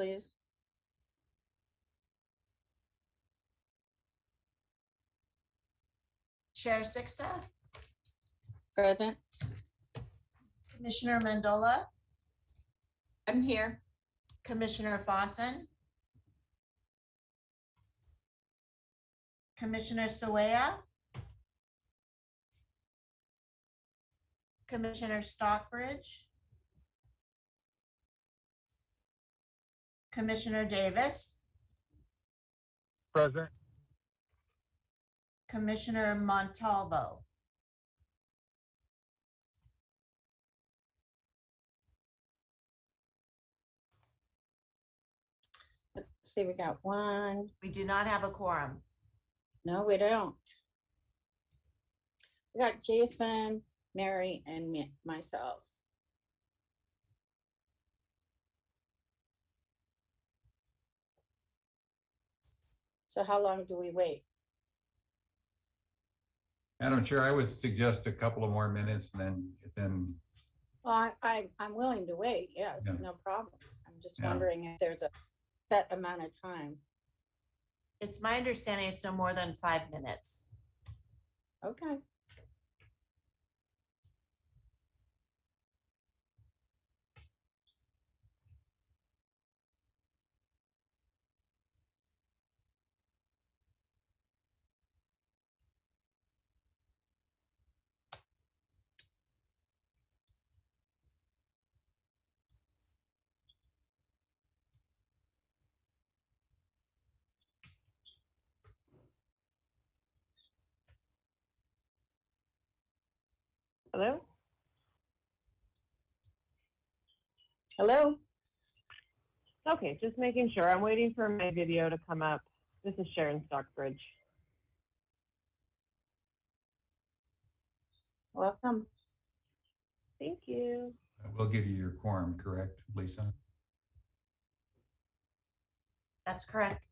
please. Chair Sixta, Present. Commissioner Mandola, I'm here. Commissioner Fossen, Commissioner Sawaya, Commissioner Stockbridge, Commissioner Davis, Present. Commissioner Montalvo. Let's see, we got one. We do not have a quorum. No, we don't. We got Jason, Mary, and myself. So how long do we wait? Madam Chair, I would suggest a couple of more minutes and then. Well, I'm willing to wait. Yes, Yeah. no problem. I'm just Yeah. wondering if there's a set amount of time. It's my understanding it's no more than 5 minutes. Okay. Hello? Hello? Okay, just making sure. I'm waiting for my video to come up. This is Sharon Stockbridge. Welcome. Thank you. We'll give you your quorum, correct, Lisa? That's correct.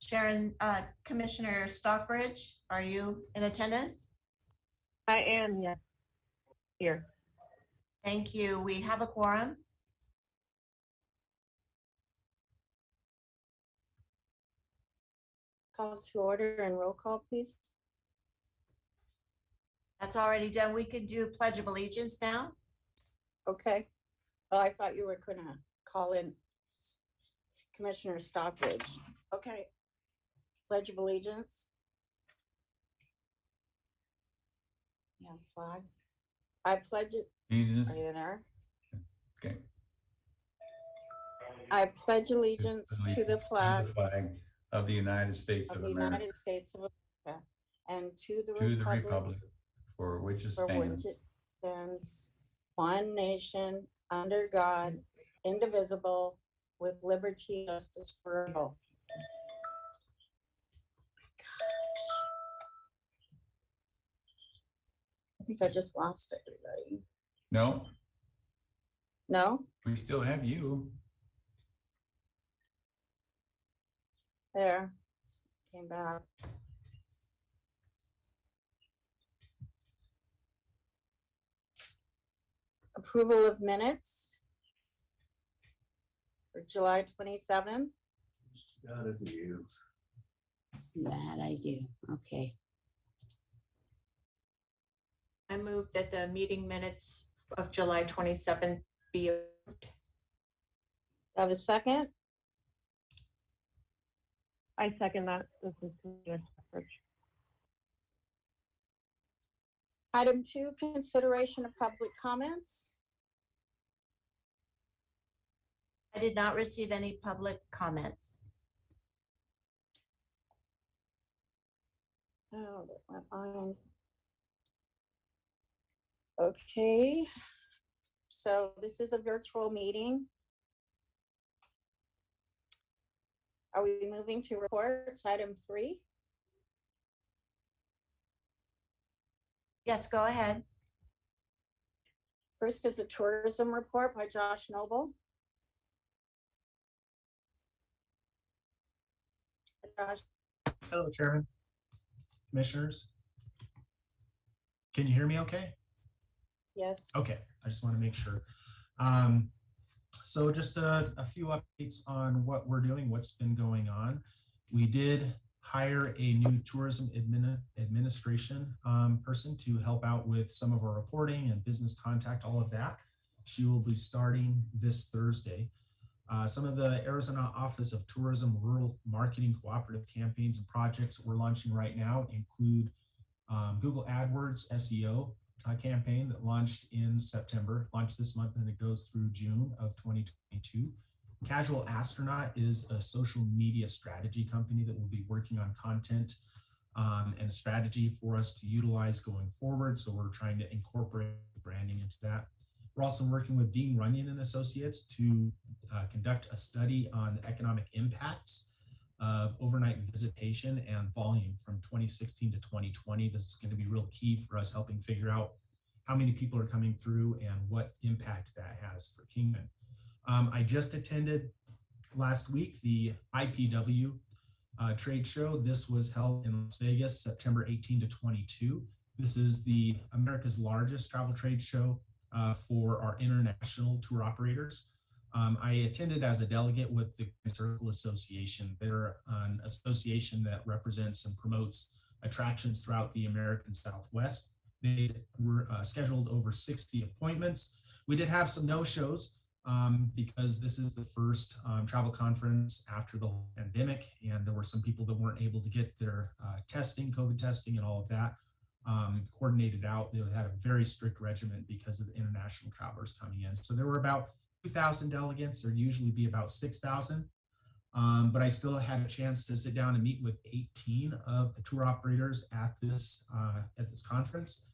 Sharon, Commissioner Stockbridge, are you in attendance? I am, yes. Here. Thank you. We have a quorum. Call to order and roll call, please. That's already done. We could do Pledge of Allegiance now. Okay. Well, I thought you were gonna call in Commissioner Stockbridge. Okay. Pledge of Allegiance. Yeah, flag. I pledge it. Are Allegiance. you there? Okay. I pledge allegiance to the flag Of the United States of of the America. United States of America and to the To the republic republic for which it for which stands. it stands, one nation, under God, indivisible, with liberty and justice for all. I think I just lost everybody. No, No? we still have you. There. Came back. Approval of minutes for July 27th. That is you. That I do. Okay. I move that the meeting minutes of July 27th be approved. Have a second? I second that. This is Commissioner Stockbridge. Item 2, consideration of public comments. I did not receive any public comments. Oh, that went on. Okay, so this is a virtual meeting. Are we moving to reports, item 3? Yes, go ahead. First is a tourism report by Josh Noble. Josh, Hello, Chairman, Commissioners. Can you hear me okay? yes. Okay, I just want to make sure. So just a few updates on what we're doing, what's been going on. We did hire a new tourism administration person to help out with some of our reporting and business contact, all of that. She will be starting this Thursday. Some of the Arizona Office of Tourism Rural Marketing Cooperative campaigns and projects we're launching right now include Google AdWords SEO campaign that launched in September, launched this month, and it goes through June of 2022. Casual Astronaut is a social media strategy company that will be working on content and a strategy for us to utilize going forward. So we're trying to incorporate branding into that. We're also working with Dean Runyon and Associates to conduct a study on the economic impacts of overnight visitation and volume from 2016 to 2020. This is going to be real key for us helping figure out how many people are coming through and what impact that has for Kingman. I just attended last week the IPW trade show. This was held in Las Vegas, September 18 to 22. This is the America's largest travel trade show for our international tour operators. I attended as a delegate with the Circle Association. They're an association that represents and promotes attractions throughout the American Southwest. They were scheduled over 60 appointments. We did have some no-shows because this is the first travel conference after the pandemic, and there were some people that weren't able to get their testing, COVID testing and all of that coordinated out. They had a very strict regimen because of the international travelers coming in. So there were about 2,000 delegates. There'd usually be about 6,000. But I still had a chance to sit down and meet with 18 of the tour operators at this conference.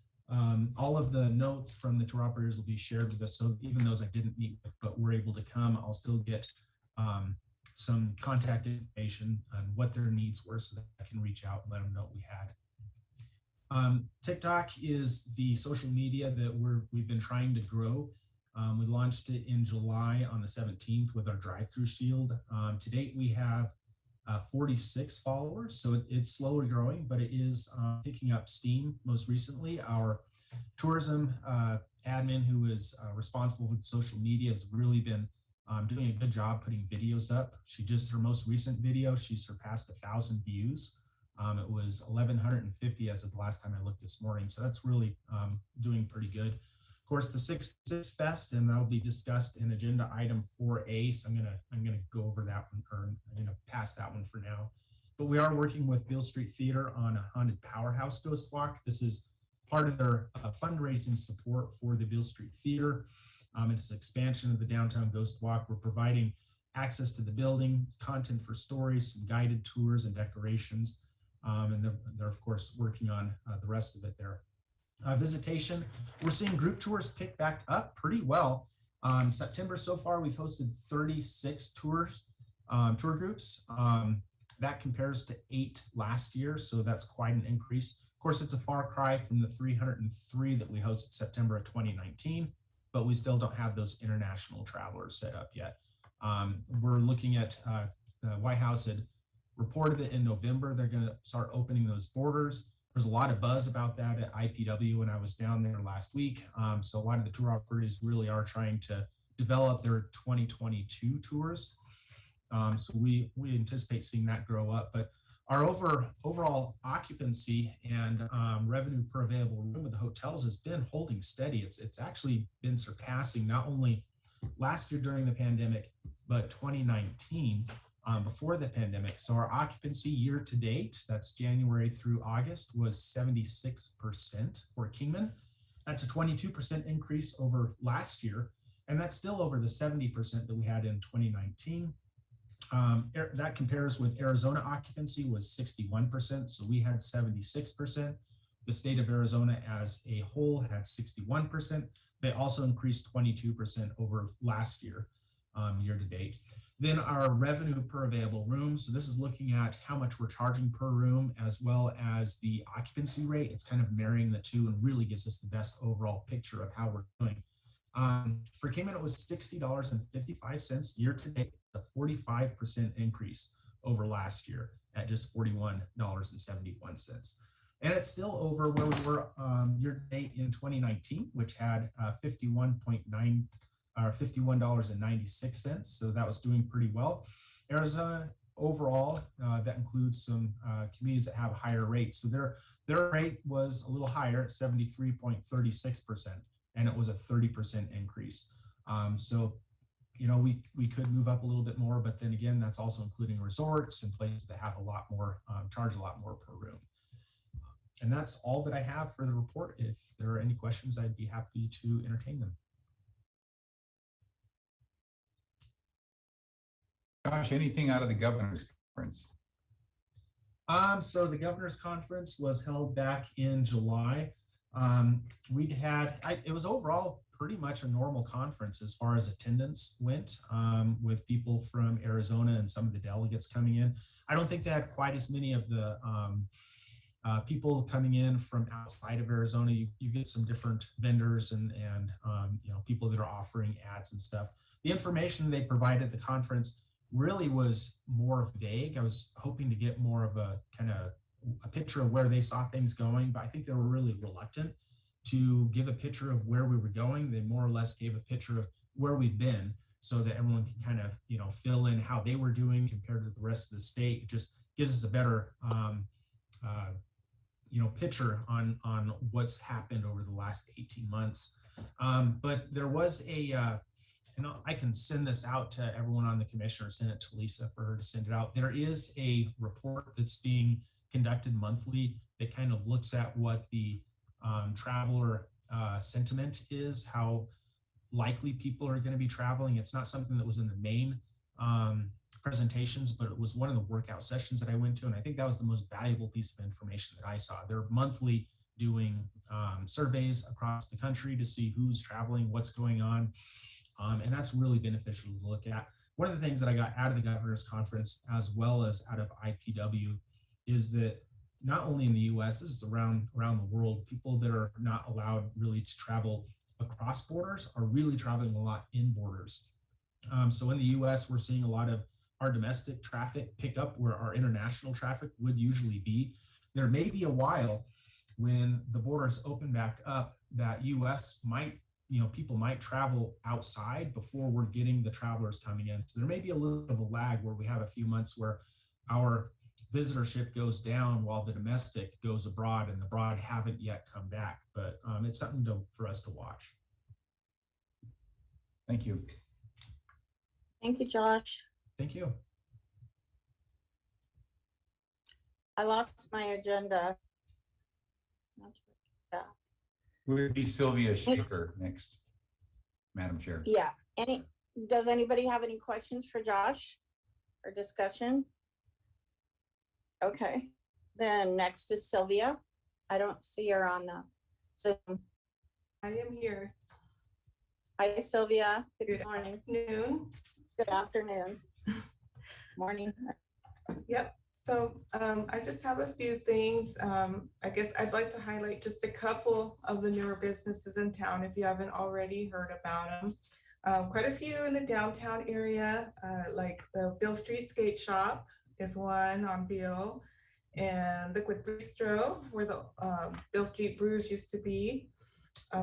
All of the notes from the tour operators will be shared with us. So even those I didn't meet with, but were able to come, I'll still get some contact information on what their needs were so that I can reach out and let them know what we had. TikTok is the social media that we've been trying to grow. We launched it in July on the 17th with our drive-through shield. To date, we have 46 followers, so it's slowly growing, but it is picking up steam. Most recently, our tourism admin, who is responsible for social media, has really been doing a good job putting videos up. Her most recent video, she surpassed 1,000 views. It was 1,150 as of the last time I looked this morning, so that's really doing pretty good. Of course, the 6 Fest, and that'll be discussed in agenda item 4A. So I'm gonna go over that one, or I'm gonna pass that one for now. But we are working with Beale Street Theater on a haunted powerhouse ghost walk. This is part of their fundraising support for the Beale Street Theater. It's an expansion of the downtown ghost walk. We're providing access to the building, content for stories, some guided tours and decorations. And they're of course working on the rest of it there. Visitation, we're seeing group tours pick back up pretty well. September so far, we've hosted 36 tour groups. That compares to 8 last year, so that's quite an increase. Of course, it's a far cry from the 303 that we hosted September of 2019, but we still don't have those international travelers set up yet. We're looking at, the White House had reported that in November, they're gonna start opening those borders. There's a lot of buzz about that at IPW when I was down there last week. So a lot of the tour operators really are trying to develop their 2022 tours. So we anticipate seeing that grow up. But our overall occupancy and revenue per available room with the hotels has been holding steady. It's actually been surpassing not only last year during the pandemic, but 2019. Before the pandemic. So our occupancy year to date, that's January through August, was 76% for Kingman. That's a 22% increase over last year, and that's still over the 70% that we had in 2019. That compares with Arizona occupancy was 61%, so we had 76%. The state of Arizona as a whole had 61%. They also increased 22% over last year, year to date. Then our revenue per available room. So this is looking at how much we're charging per room as well as the occupancy rate. It's kind of marrying the two and really gives us the best overall picture of how we're doing. For Kingman, it was $60.55 year to date, a 45% increase over last year at just $41.71. And it's still over where we were year to date in 2019, which had 51.9 or $51.96. So that was doing pretty well. Arizona overall, that includes some communities that have higher rates. So their rate was a little higher at 73.36%, and it was a 30% increase. So, you know, we could move up a little bit more, but then again, that's also including resorts and places that have a lot more, charge a lot more per room. And that's all that I have for the report. If there are any questions, I'd be happy to entertain them. Josh, anything out of the governor's conference? So the governor's conference was held back in July. It was overall pretty much a normal conference as far as attendance went, with people from Arizona and some of the delegates coming in. I don't think they had quite as many of the people coming in from outside of Arizona. You get some different vendors and you know, people that are offering ads and stuff. The information they provided at the conference really was more vague. I was hoping to get more of a kind of a picture of where they saw things going, but I think they were really reluctant to give a picture of where we were going. They more or less gave a picture of where we've been so that everyone can kind of, you know, fill in how they were doing compared to the rest of the state. It just gives us a better, you know, picture on what's happened over the last 18 months. But there was and I can send this out to everyone on the commission or send it to Lisa for her to send it out. There is a report that's being conducted monthly that kind of looks at what the traveler sentiment is, how likely people are going to be traveling. It's not something that was in the main presentations, but it was one of the workout sessions that I went to. And I think that was the most valuable piece of information that I saw. They're monthly doing surveys across the country to see who's traveling, what's going on. And that's really beneficial to look at. One of the things that I got out of the governor's conference, as well as out of IPW, is that not only in the US, this is around the world, people that are not allowed really to travel across borders are really traveling a lot in borders. So in the US, we're seeing a lot of our domestic traffic pick up where our international traffic would usually be. There may be a while when the borders open back up that US might, you know, people might travel outside before we're getting the travelers coming in. So there may be a little bit of a lag where we have a few months where our visitorship goes down while the domestic goes abroad, and the abroad haven't yet come back. But it's something for us to watch. Thank you. Thank you, Josh. Thank you. I lost my agenda. Would be Sylvia Shaker next, Madam Chair. Yeah. Does anybody have any questions for Josh or discussion? Okay. Then next is Sylvia. I don't see her on the Zoom. I am here. Hi, Sylvia. Good morning. Noon. Good afternoon. Morning. Yep. So I just have a few things. I guess I'd like to highlight just a couple of the newer businesses in town if you haven't already heard about them. Quite a few in the downtown area, like the Beale Street Skate Shop is one on Beale, and Liquid Bistro, where the Beale Street Brews used to be.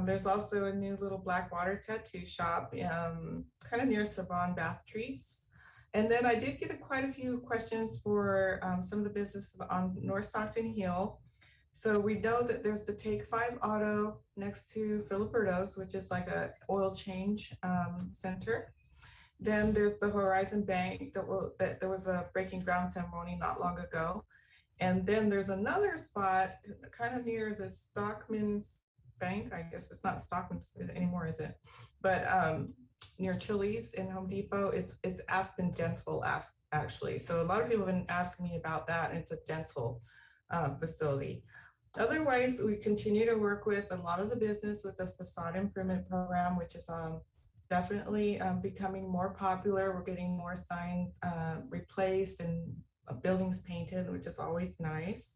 There's also a new little Blackwater tattoo shop kind of near Savon Bath Treats. And then I did get quite a few questions for some of the businesses on North Stockton Hill. So we know that there's the Take 5 Auto next to Filiberto's, which is like a oil change center. Then there's the Horizon Bank that there was a breaking ground ceremony not long ago. And then there's another spot kind of near the Stockman's Bank. I guess it's not Stockman's anymore, is it? But near Chili's in Home Depot, it's Aspen Dental actually. So a lot of people have been asking me about that, and it's a dental facility. Otherwise, we continue to work with a lot of the business with the facade improvement program, which is definitely becoming more popular. We're getting more signs replaced and buildings painted, which is always nice.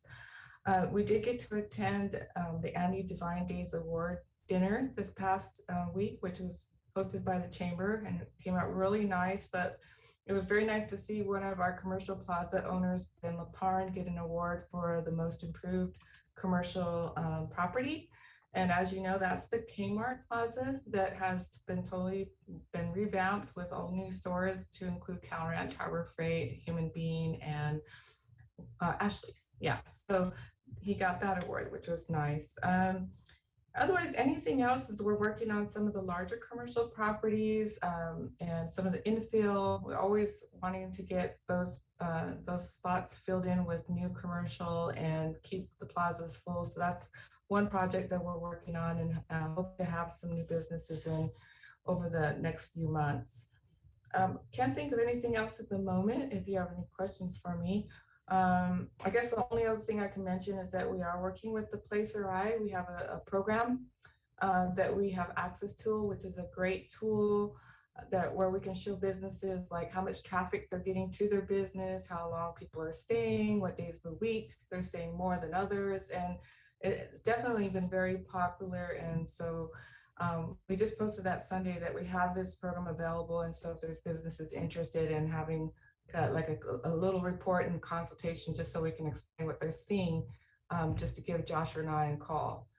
We did get to attend the Andy Divine Days Award dinner this past week, which was hosted by the chamber, and it came out really nice. But it was very nice to see one of our commercial plaza owners, Ben Laparn, get an award for the most improved commercial property. And as you know, that's the Kmart Plaza that has been revamped with all new stores to include Cal Ranch, Harbor Freight, Human Being, and Ashley's. Yeah, so he got that award, which was nice. Otherwise, anything else is we're working on some of the larger commercial properties and some of the infill. We're always wanting to get those spots filled in with new commercial and keep the plazas full. So that's one project that we're working on, and hope to have some new businesses in over the next few months. Can't think of anything else at the moment. If you have any questions for me. I guess the only other thing I can mention is that we are working with the Placer Eye. We have a program that we have access to, which is a great tool that where we can show businesses like how much traffic they're getting to their business, how long people are staying, what days of the week they're staying more than others. And it's definitely been very popular. And so we just posted that Sunday that we have this program available. And so if there's businesses interested in having like a little report and consultation, just so we can explain what they're seeing, just to give Josh and I a call.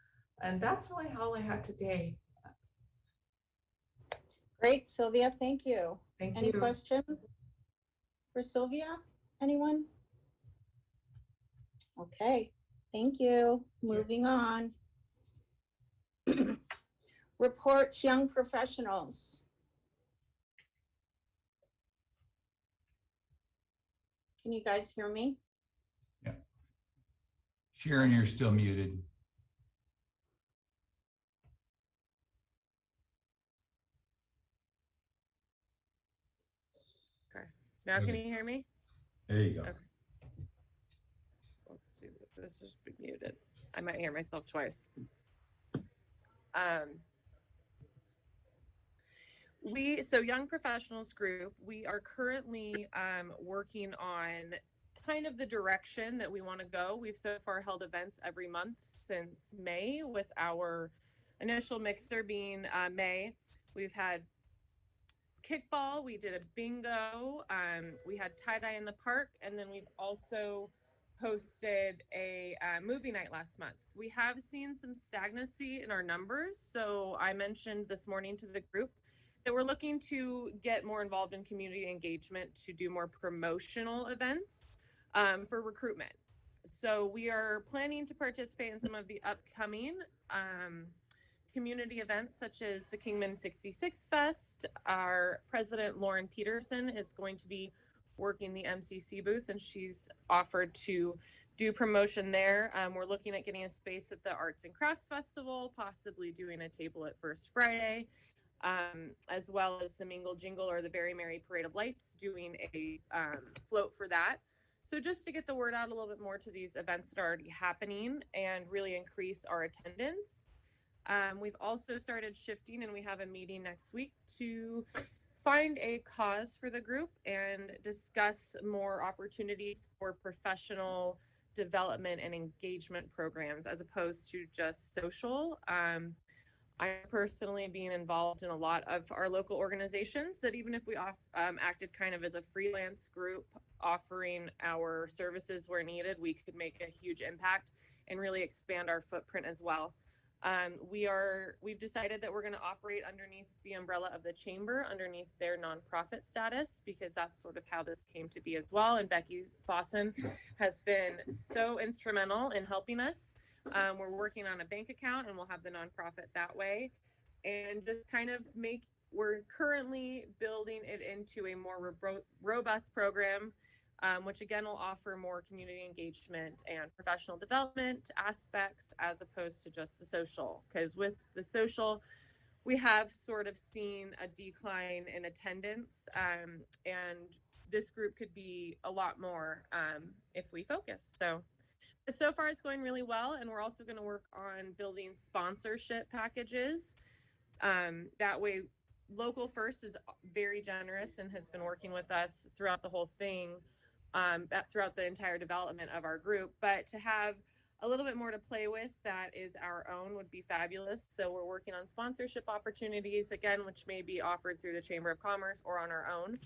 And that's really all I had today. Great, Sylvia, thank you. Thank Any you. questions for Sylvia? Anyone? Okay, thank you. Moving on. Reports, young professionals. Can you guys hear me? Sharon, you're still muted. Now, can Okay. you hear me? There you go. Okay. Let's do this. This is muted. I might hear myself twice. So Young Professionals Group, we are currently working on kind of the direction that we want to go. We've so far held events every month since May, with our initial mixer being May. We've had kickball, we did a bingo, we had tie-dye in the park, and then we've also hosted a movie night last month. We have seen some stagnancy in our numbers, so I mentioned this morning to the group that we're looking to get more involved in community engagement to do more promotional events for recruitment. So we are planning to participate in some of the upcoming community events, such as the Kingman 66 Fest. Our president, Lauren Peterson, is going to be working the MCC booth, and she's offered to do promotion there. We're looking at getting a space at the Arts and Crafts Festival, possibly doing a table at First Friday, as well as the Mingle Jingle or the Very Merry Parade of Lights, doing a float for that. So just to get the word out a little bit more to these events that are already happening and really increase our attendance. We've also started shifting, and we have a meeting next week to find a cause for the group and discuss more opportunities for professional development and engagement programs as opposed to just social. I'm personally being involved in a lot of our local organizations that even if we acted kind of as a freelance group offering our services where needed, we could make a huge impact and really expand our footprint as well. We've decided that we're going to operate underneath the umbrella of the chamber, underneath their nonprofit status, because that's sort of how this came to be as well. And Becky Fossen has been so instrumental in helping us. We're working on a bank account, and we'll have the nonprofit that way. And just kind of we're currently building it into a more robust program, which again will offer more community engagement and professional development aspects as opposed to just the social. Because with the social, we have sort of seen a decline in attendance, and this group could be a lot more if we focus. So far it's going really well, and we're also going to work on building sponsorship packages. That way, Local First is very generous and has been working with us throughout the whole thing. Throughout the entire development of our group, but to have a little bit more to play with that is our own would be fabulous. So we're working on sponsorship opportunities again, which may be offered through the Chamber of Commerce or on our own.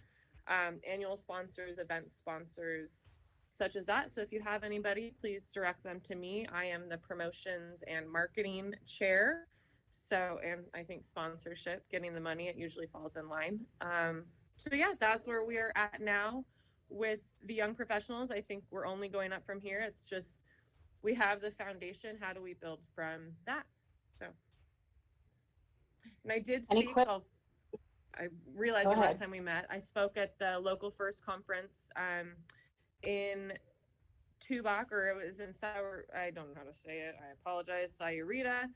Annual sponsors, event sponsors, such as that. So if you have anybody, please direct them to me. I am the promotions and marketing chair. So, and I think sponsorship, getting the money, it usually falls in line. So yeah, that's where we are at now with the young professionals. I think we're only going up from here. It's just, we have the foundation. How do we build from that? So, and I did Any speak, que- I realized Go the last ahead. time we met, I spoke at the Local First Conference in Tubac, or it was in I don't know how to say it. I apologize, Sayurita,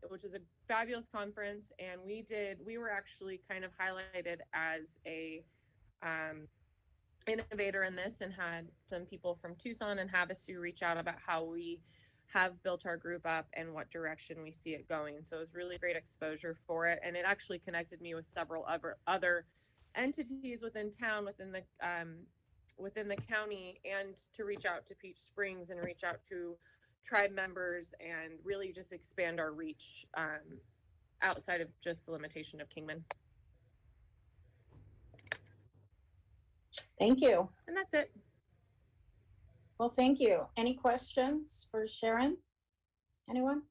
which is a fabulous conference. And we were actually kind of highlighted as a innovator in this, and had some people from Tucson and Havasu reach out about how we have built our group up and what direction we see it going. So it was really great exposure for it. And it actually connected me with several other entities within town, within the county, and to reach out to Peach Springs and reach out to tribe members and really just expand our reach outside of just the limitation of Kingman. Thank you. And that's it. Well, thank you. Any questions for Sharon? Anyone?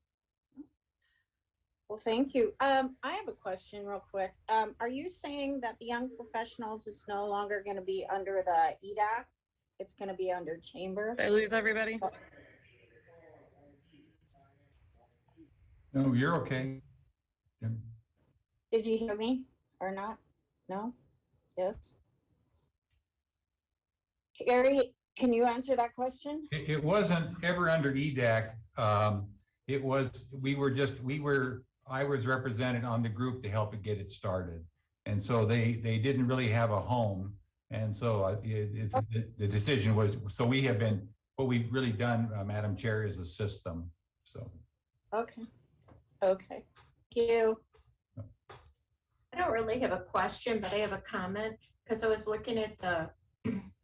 Well, thank you. I have a question real quick. Are you saying that the young professionals is no longer going to be under the EDAC? It's going to be under chamber? Did I lose everybody? No, you're okay. Did you hear me or not? No? Yes? Gary, can you answer that question? It wasn't ever under EDAC. It was, I was represented on the group to help it get it started. And so they didn't really have a home. And so the decision was, so we have been, what we've really done, Madam Chair, is assist them, so. Okay. Okay. Thank you. I don't really have a question, but I have a comment, because I was looking at the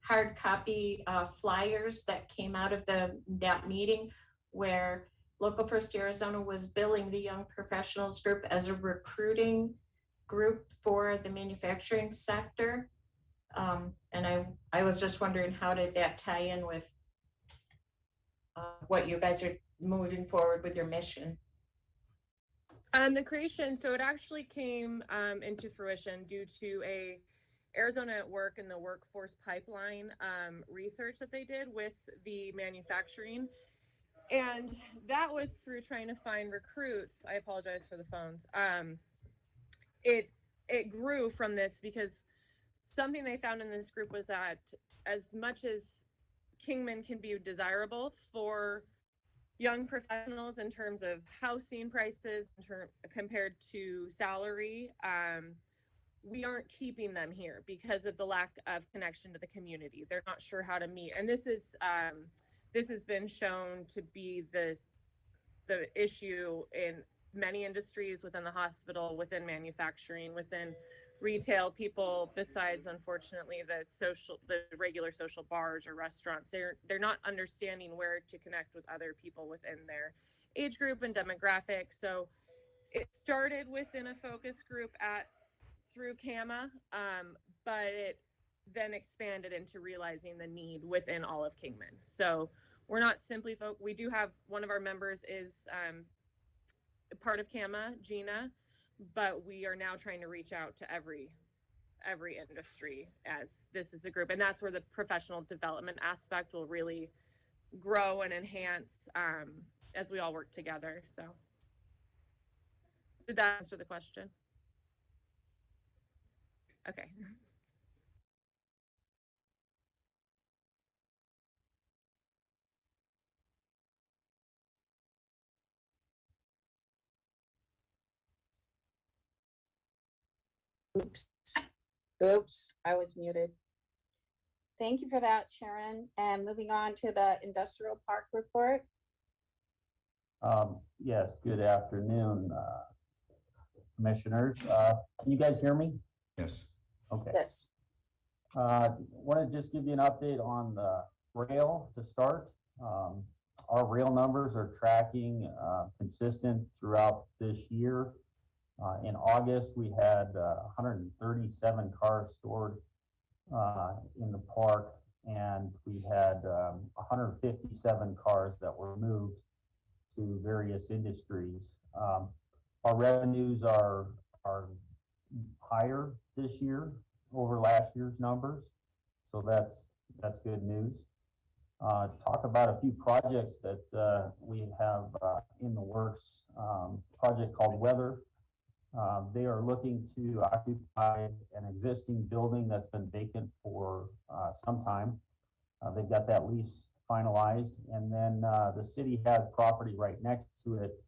hard copy flyers that came out of that meeting, where Local First Arizona was billing the young professionals group as a recruiting group for the manufacturing sector. And I was just wondering, how did that tie in with what you guys are moving forward with your mission? The creation, so it actually came into fruition due to a Arizona at Work and the workforce pipeline research that they did with the manufacturing. And that was through trying to find recruits. I apologize for the phones. It grew from this, because something they found in this group was that as much as Kingman can be desirable for young professionals in terms of housing prices compared to salary, we aren't keeping them here because of the lack of connection to the community. They're not sure how to meet. And this has been shown to be the issue in many industries, within the hospital, within manufacturing, within retail. People, besides unfortunately the regular social bars or restaurants, they're not understanding where to connect with other people within their age group and demographic. So it started within a focus group through CAMA, but it then expanded into realizing the need within all of Kingman. So we're not simply we do have one of our members is part of CAMA, Gina, but we are now trying to reach out to every industry, as this is a group. And that's where the professional development aspect will really grow and enhance as we all work together. So did that answer the question? Okay. Oops, I was muted. Thank you for that, Sharon. And moving on to the industrial park report. Yes, good afternoon, commissioners. Can you guys hear me? Yes. Okay. Yes. Want to just give you an update on the rail to start. our rail numbers are tracking consistent throughout this year. In August, we had 137 cars stored in the park, and we had 157 cars that were moved to various industries. Our revenues are higher this year over last year's numbers, so that's good news. Talk about a few projects that we have in the works. Project called Weather. They are looking to occupy an existing building that's been vacant for some time. They've got that lease finalized, and then the city has property right next to it,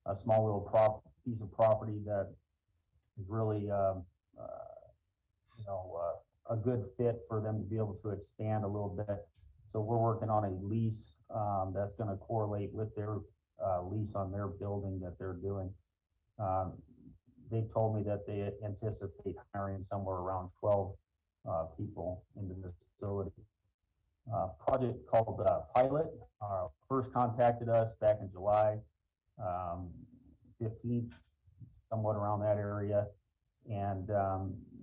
a small little piece of property that is really a good fit for them to be able to expand a little bit. So we're working on a lease that's going to correlate with their lease on their building that they're doing. They told me that they anticipate hiring somewhere around 12 people into this facility. Project called Pilot first contacted us back in July 15th, somewhat around that area. And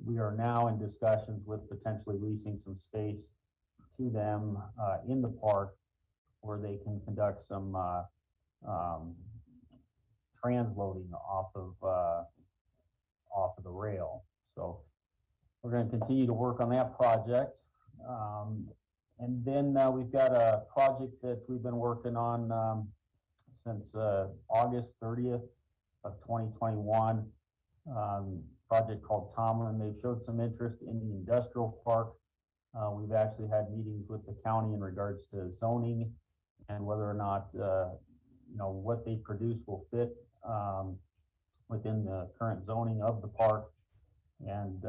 we are now in discussions with potentially leasing some space to them in the park where they can conduct some transloading off of the rail. So we're going to continue to work on that project. And then we've got a project that we've been working on since August 30th of 2021, project called Tomlin. They've showed some interest in the industrial park. We've actually had meetings with the county in regards to zoning and whether or not what they produce will fit within the current zoning of the park. And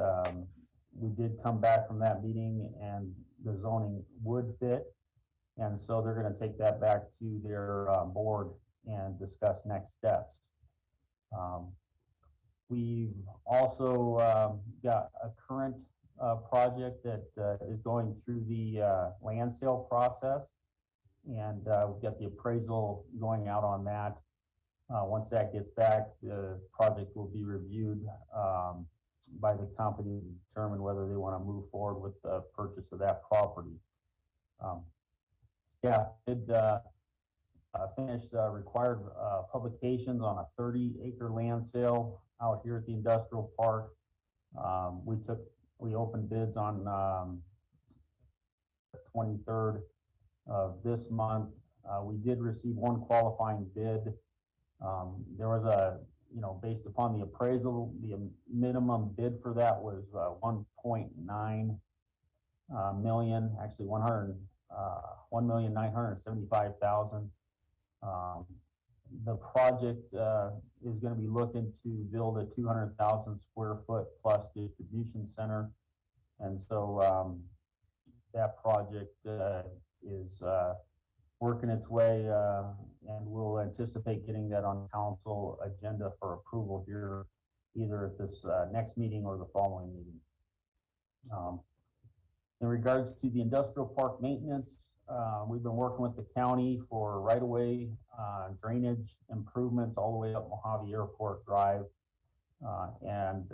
we did come back from that meeting and the zoning would fit. And so they're going to take that back to their board and discuss next steps. We've also got a current project that is going through the land sale process. And we've got the appraisal going out on that. Once that gets back, the project will be reviewed by the company to determine whether they want to move forward with the purchase of that property. Staff did finish required publications on a 30-acre land sale out here at the industrial park. We opened bids on the 23rd of this month. We did receive one qualifying bid. There was based upon the appraisal, the minimum bid for that was 1.9 million, actually 1,975,000. The project is going to be looking to build a 200,000 square foot plus distribution center. And so that project is working its way, and we'll anticipate getting that on council agenda for approval here, either at this next meeting or the following meeting. In regards to the industrial park maintenance, we've been working with the county for right-of-way drainage improvements all the way up Mojave Airport Drive, and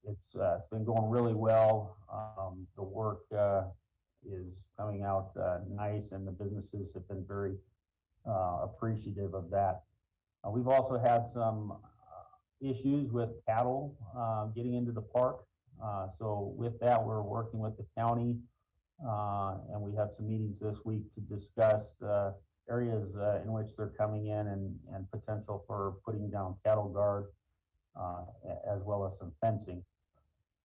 it's been going really well. The work is coming out nice, and the businesses have been very appreciative of that. We've also had some issues with cattle getting into the park. So with that, we're working with the county, and we have some meetings this week to discuss areas in which they're coming in and potential for putting down cattle guard, as well as some fencing.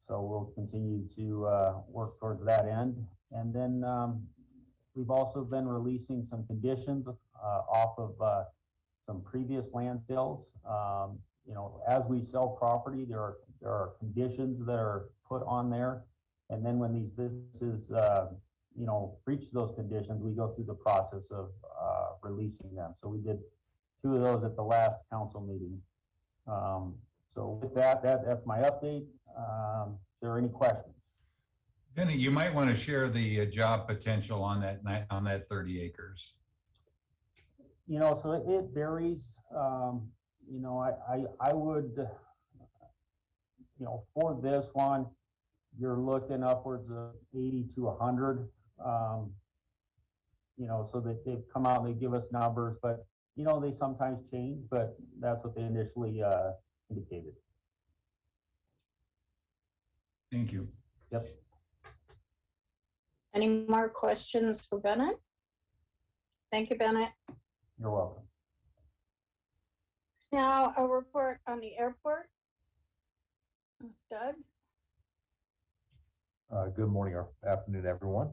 So we'll continue to work towards that end. And then we've also been releasing some conditions off of some previous land sales. As we sell property, there are conditions that are put on there. And then when these businesses, reach those conditions, we go through the process of releasing them. So we did 2 of those at the last council meeting. So with that's my update. If there are any questions? Benny, you might want to share the job potential on that 30 acres. You know, so it varies. You know, I would, you know, for this one, you're looking upwards of 80 to 100. You know, so that they've come out and they give us numbers, but you know, they sometimes change, but that's what they initially indicated. Thank you. Yep. Any more questions for Bennett? Thank you, Bennett. You're welcome. Now a report on the airport with Doug. Good morning or afternoon, everyone.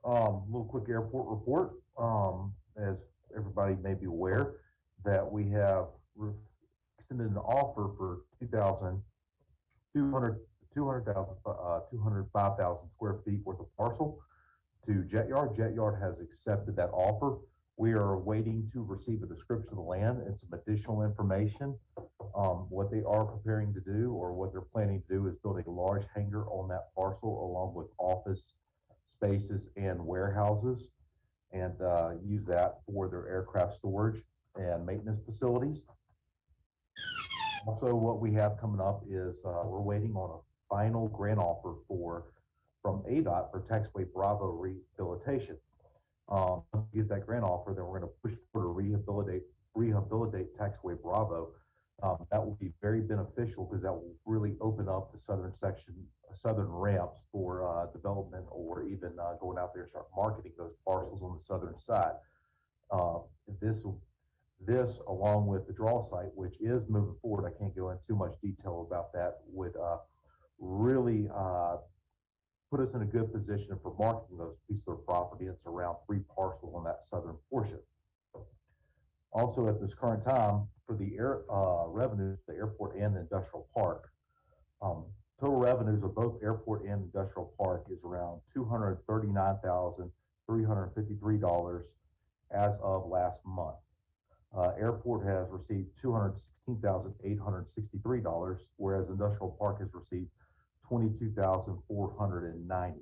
Little quick airport report. As everybody may be aware, that we have extended an offer for 205,000 square feet worth of parcel to Jet Yard. Jet Yard has accepted that offer. We are waiting to receive a description of the land and some additional information. What they are preparing to do, or what they're planning to do, is build a large hangar on that parcel along with office spaces and warehouses, and use that for their aircraft storage and maintenance facilities. Also, what we have coming up is we're waiting on a final grant offer from ADOT for Taxway Bravo rehabilitation. Once we get that grant offer, then we're going to push for to rehabilitate Taxway Bravo. That will be very beneficial because that will really open up the southern ramps for development, or even going out there and start marketing those parcels on the southern side. This, along with the draw site, which is moving forward, I can't go into too much detail about that, would really put us in a good position for marketing those pieces of property. It's around 3 parcels on that southern portion. Also, at this current time, for the revenues, the airport and the industrial park, total revenues of both airport and industrial park is around $239,353 as of last month. Airport has received $216,863, whereas industrial park has received $22,490.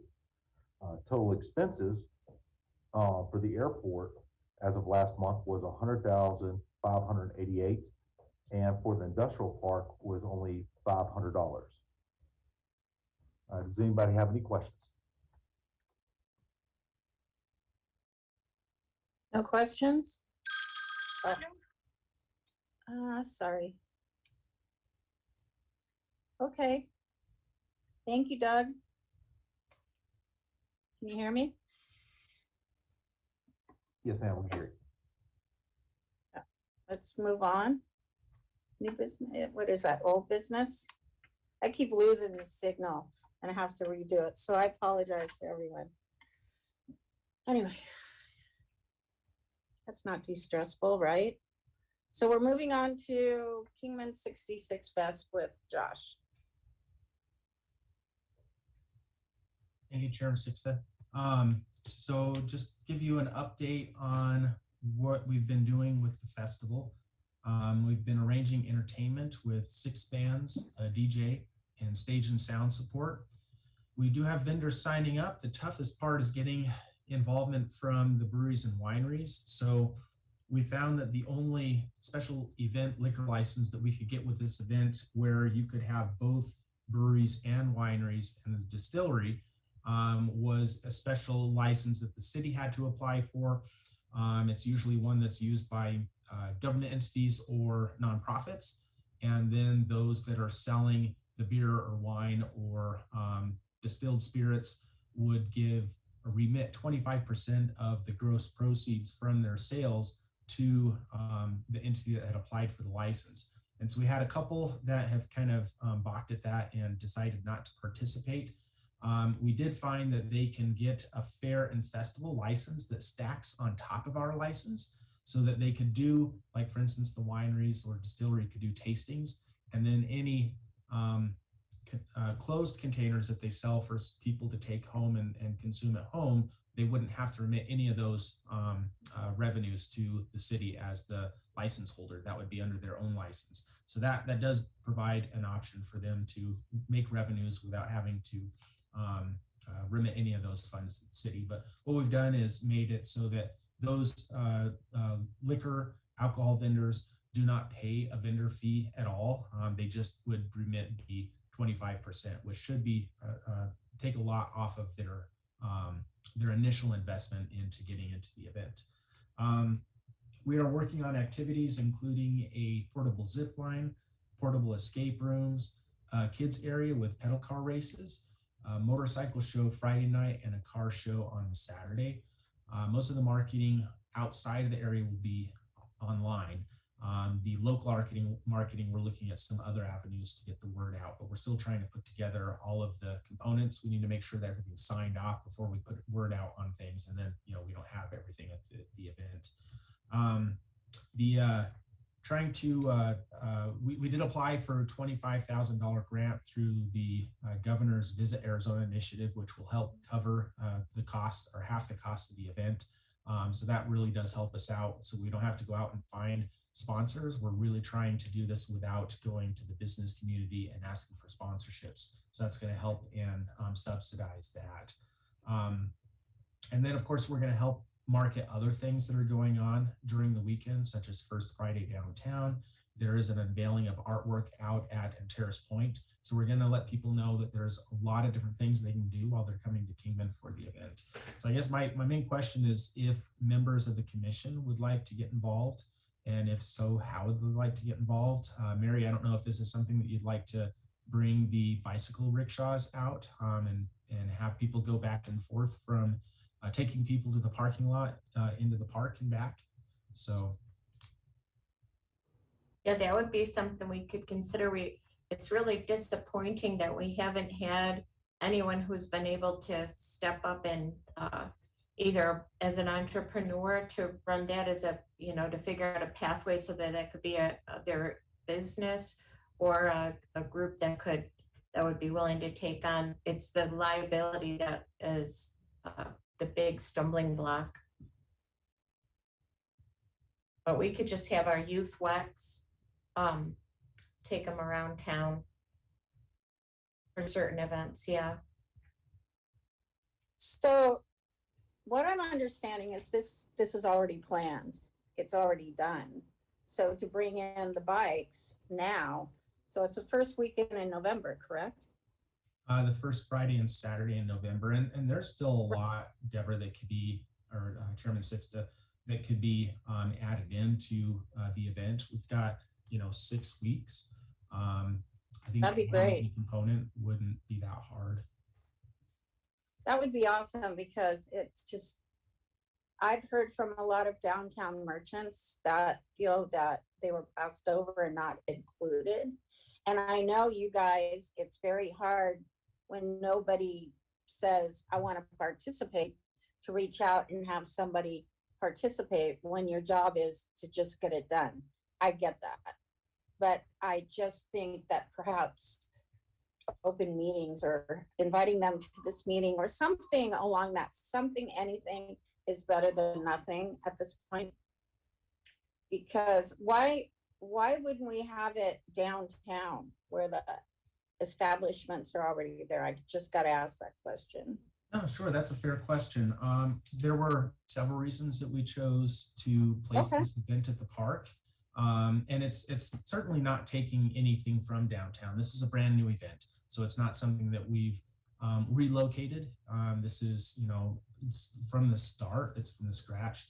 Total expenses for the airport as of last month was $100,588, and for the industrial park was only $500. Does anybody have any questions? No questions? Sorry. Okay. Thank you, Doug. Can you hear me? Yes, ma'am, we hear you. Let's move on. New business, what is that, old business? I keep losing the signal and I have to redo it, so I apologize to everyone. Anyway, that's not too stressful, right? So we're moving on to Kingman 66 Fest with Josh. Thank you, Chair Sixa. So just give you an update on what we've been doing with the festival. We've been arranging entertainment with 6 bands, a DJ, and stage and sound support. We do have vendors signing up. The toughest part is getting involvement from the breweries and wineries. So we found that the only special event liquor license that we could get with this event, where you could have both breweries and wineries and the distillery, was a special license that the city had to apply for. It's usually one that's used by government entities or nonprofits. And then those that are selling the beer or wine or distilled spirits would remit 25% of the gross proceeds from their sales to the entity that had applied for the license. And so we had a couple that have kind of balked at that and decided not to participate. We did find that they can get a fair and festival license that stacks on top of our license, so that they could do, like for instance, the wineries or distillery could do tastings, and then any closed containers that they sell for people to take home and consume at home, they wouldn't have to remit any of those revenues to the city as the license holder. That would be under their own license. So that does provide an option for them to make revenues without having to remit any of those funds to the city. But what we've done is made it so that those liquor, alcohol vendors do not pay a vendor fee at all. They just would remit the 25%, which should be take a lot off of their initial investment into getting into the event. We are working on activities including a portable zip line, portable escape rooms, kids area with pedal car races, a motorcycle show Friday night, and a car show on Saturday. Most of the marketing outside of the area will be online. The local marketing, we're looking at some other avenues to get the word out, but we're still trying to put together all of the components. We need to make sure that everything's signed off before we put word out on things, and then we don't have everything at the event. We did apply for a $25,000 grant through the Governor's Visit Arizona initiative, which will help cover the cost or half the cost of the event. So that really does help us out. So we don't have to go out and find sponsors. We're really trying to do this without going to the business community and asking for sponsorships. So that's going to help and subsidize that. And then, of course, we're going to help market other things that are going on during the weekend, such as First Friday downtown. There is an unveiling of artwork out at Terrace Point. So we're going to let people know that there's a lot of different things they can do while they're coming to Kingman for the event. So I guess my main question is if members of the commission would like to get involved, and if so, how would they like to get involved? Mary, I don't know if this is something that you'd like to bring the bicycle rickshaws out and have people go back and forth from taking people to the parking lot into the park and back. So yeah, that would be something we could consider. It's really disappointing that we haven't had anyone who's been able to step up and either as an entrepreneur to run that as a, to figure out a pathway so that could be their business, or a group that would be willing to take on. It's the liability that is the big stumbling block. But we could just have our youth wax, take them around town for certain events. Yeah. So what I'm understanding is this is already planned. It's already done. So to bring in the bikes now, so it's the first weekend in November, correct? The first Friday and Saturday in November, and there's still a lot, Deborah, that could be, or Chairman Sixta, that could be added into the event. We've got 6 weeks. I think that'd be great. Component wouldn't be that hard. That would be awesome, because it's just, I've heard from a lot of downtown merchants that feel that they were passed over and not included. And I know you guys, it's very hard when nobody says, I want to participate, to reach out and have somebody participate when your job is to just get it done. I get that. But I just think that perhaps open meetings or inviting them to this meeting or something along that, anything is better than nothing at this point. Because why wouldn't we have it downtown where the establishments are already there? I just got to ask that question. Oh, sure. That's a fair question. There were several reasons that we chose to place this event at the park. And it's certainly not taking anything from downtown. This is a brand new event. So it's not something that we've relocated. This is, it's from the start, it's from the scratch.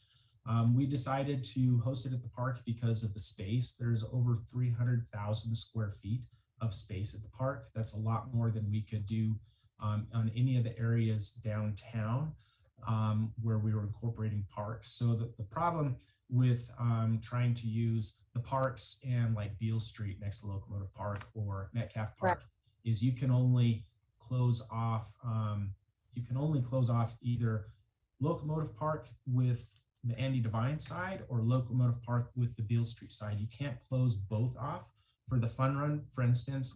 We decided to host it at the park because of the space. There's over 300,000 square feet of space at the park. That's a lot more than we could do on any of the areas downtown where we were incorporating parks. So the problem with trying to use the parks and like Beale Street next to Locomotive Park or Metcalf Park is you can only close off either Locomotive Park with the Andy Devine side or Locomotive Park with the Beale Street side. You can't close both off. For the fun run, for instance,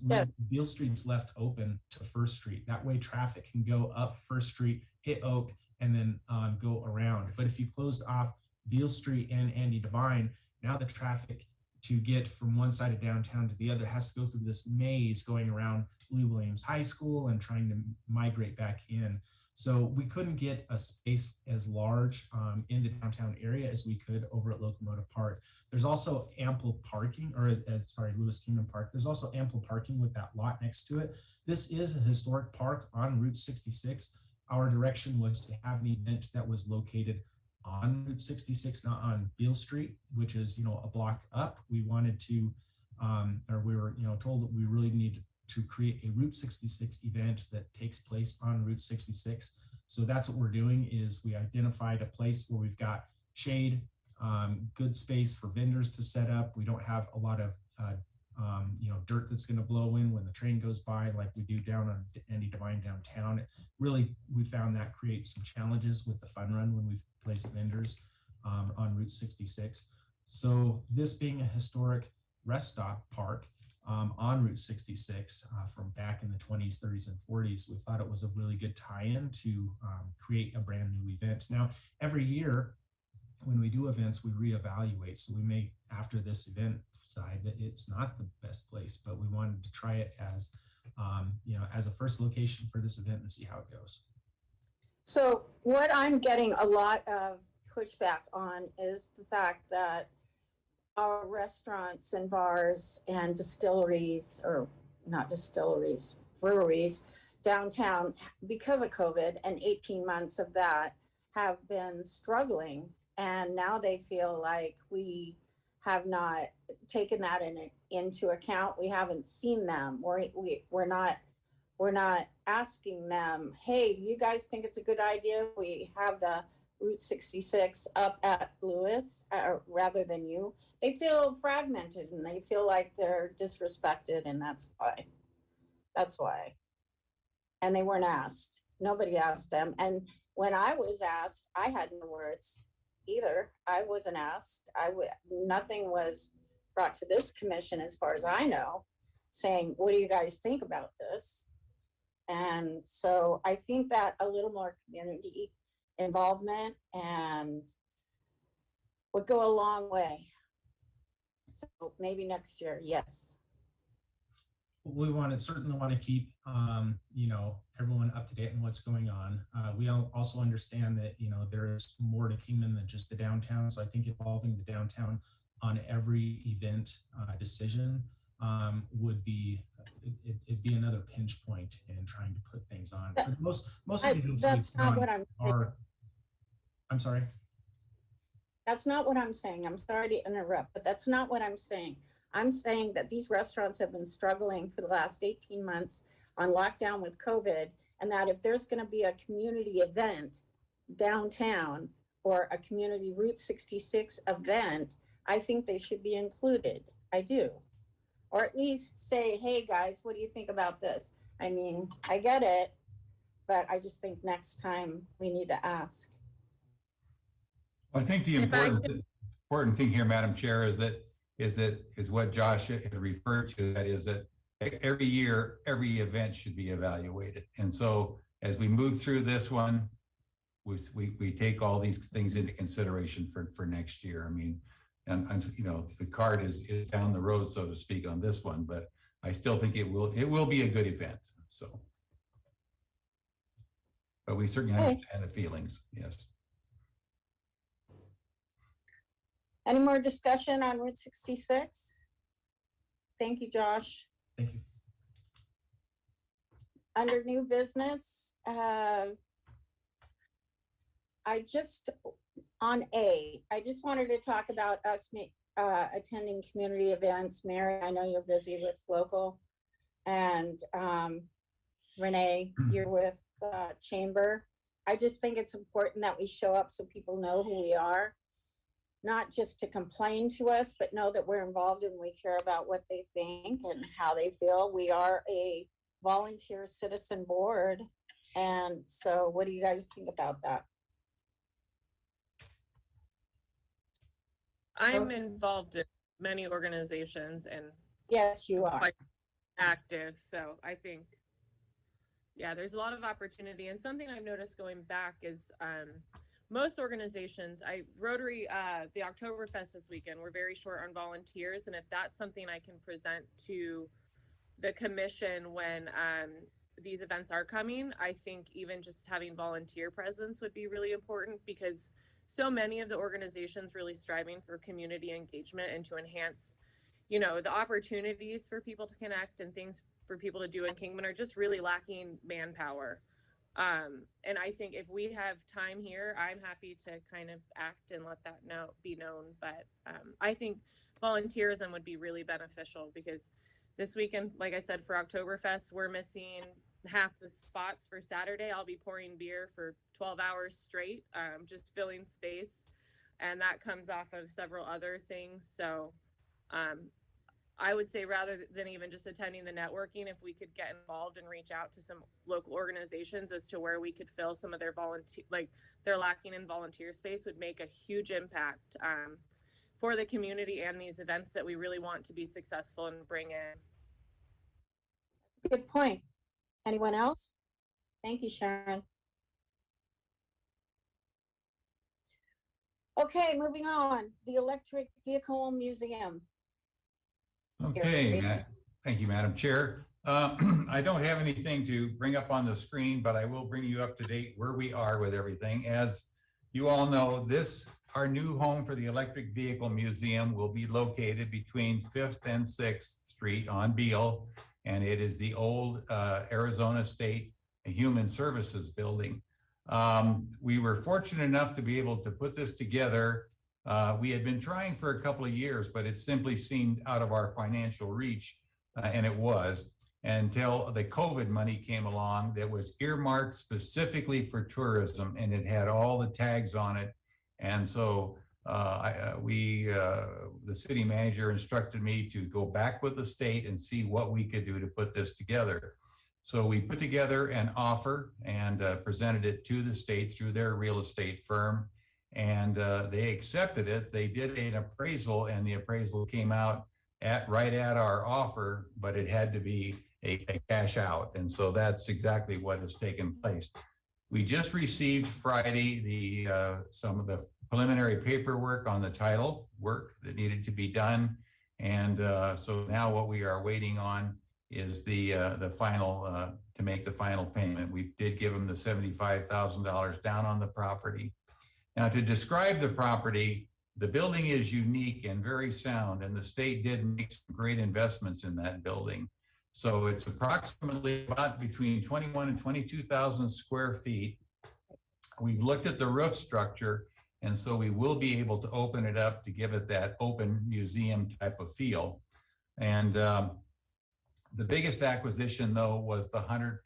Beale Street's left open to First Street. That way traffic can go up First Street, hit Oak, and then go around. But if you closed off Beale Street and Andy Devine, now the traffic to get from one side of downtown to the other has to go through this maze going around Lee Williams High School and trying to migrate back in. So we couldn't get a space as large in the downtown area as we could over at Locomotive Park. There's also ample parking, Lewis Kingman Park. There's also ample parking with that lot next to it. This is a historic park on Route 66. Our direction was to have an event that was located on Route 66, not on Beale Street, which is, a block up. We wanted to, we were, told that we really needed to create a Route 66 event that takes place on Route 66. So that's what we're doing is we identified a place where we've got shade, good space for vendors to set up. We don't have a lot of dirt that's going to blow in when the train goes by like we do down on Andy Devine downtown. Really, we found that creates some challenges with the fun run when we place vendors on Route 66. So this being a historic rest stop park on Route 66 from back in the 20s, 30s, and 40s, we thought it was a really good tie-in to create a brand new event. Now, every year when we do events, we reevaluate. So we may, after this event, decide that it's not the best place, but we wanted to try it as, as a first location for this event and see how it goes. So what I'm getting a lot of pushback on is the fact that our restaurants and bars and distilleries, or not distilleries, breweries downtown, because of COVID and 18 months of that, have been struggling. And now they feel like we have not taken that into account. We haven't seen them. We're not asking them, hey, do you guys think it's a good idea we have the Route 66 up at Lewis rather than you? They feel fragmented and they feel like they're disrespected, and that's why. And they weren't asked. Nobody asked them. And when I was asked, I had no words either. I wasn't asked. Nothing was brought to this commission, as far as I know, saying, what do you guys think about this? And so I think that a little more community involvement and would go a long way. So maybe next year, yes. We certainly want to keep, everyone up to date on what's going on. We also understand that, there is more to Kingman than just the downtown. So I think involving the downtown on every event decision would be, it'd be another pinch point in trying to put things on. Most of the events that's not what I'm sorry. That's not what I'm saying. I'm sorry to interrupt, but that's not what I'm saying. I'm saying that these restaurants have been struggling for the last 18 months on lockdown with COVID, and that if there's going to be a community event downtown or a community Route 66 event, I think they should be included. I do. Or at least say, hey guys, what do you think about this? I mean, I get it, but I just think next time we need to ask. I think the important thing here, Madam Chair, is what Josh had referred to. That is that every year, every event should be evaluated. And so as we move through this one, we take all these things into consideration for next year. I mean, and the card is down the road, so to speak, on this one, but I still think it will be a good event. So, but we certainly understand the feelings. Yes. Any more discussion on Route 66? Thank you, Josh. Thank you. Under new business, I just wanted to talk about us attending community events. Mary, I know you're busy with local, and Renee, you're with Chamber. I just think it's important that we show up so people know who we are. Not just to complain to us, but know that we're involved and we care about what they think and how they feel. We are a volunteer citizen board. And so what do you guys think about that? I'm involved in many organizations and yes, you are quite active. So I think, yeah, there's a lot of opportunity. And something I've noticed going back is most organizations, Rotary, the Oktoberfest this weekend, we're very short on volunteers. And if that's something I can present to the commission when these events are coming, I think even just having volunteer presence would be really important, because so many of the organizations really striving for community engagement and to enhance, you know, the opportunities for people to connect and things for people to do in Kingman are just really lacking manpower. And I think if we have time here, I'm happy to kind of act and let that be known. But I think volunteerism would be really beneficial, because this weekend, like I said, for Oktoberfest, we're missing half the spots for Saturday. I'll be pouring beer for 12 hours straight, just filling space. And that comes off of several other things. So I would say, rather than even just attending the networking, if we could get involved and reach out to some local organizations as to where we could fill some of their they're lacking in volunteer space, would make a huge impact for the community and these events that we really want to be successful and bring in. Good point. Anyone else? Thank you, Sharon. Okay, moving on. The Electric Vehicle Museum. Okay, thank you, Madam Chair. I don't have anything to bring up on the screen, but I will bring you up to date where we are with everything. As you all know, our new home for the Electric Vehicle Museum will be located between 5th and 6th Street on Beale, and it is the old Arizona State Human Services Building. We were fortunate enough to be able to put this together. We had been trying for a couple of years, but it simply seemed out of our financial reach, and it was, until the COVID money came along that was earmarked specifically for tourism, and it had all the tags on it. And so the city manager instructed me to go back with the state and see what we could do to put this together. So we put together an offer and presented it to the state through their real estate firm. And they accepted it. They did an appraisal, and the appraisal came out right at our offer, but it had to be a cash out. And so that's exactly what has taken place. We just received Friday some of the preliminary paperwork on the title work that needed to be done. And so now what we are waiting on is the final, to make the final payment. We did give them the $75,000 down on the property. Now, to describe the property, the building is unique and very sound, and the state did make some great investments in that building. So it's approximately about between 21 and 22,000 square feet. We've looked at the roof structure, and so we will be able to open it up to give it that open museum type of feel. And the biggest acquisition, though, was the 100+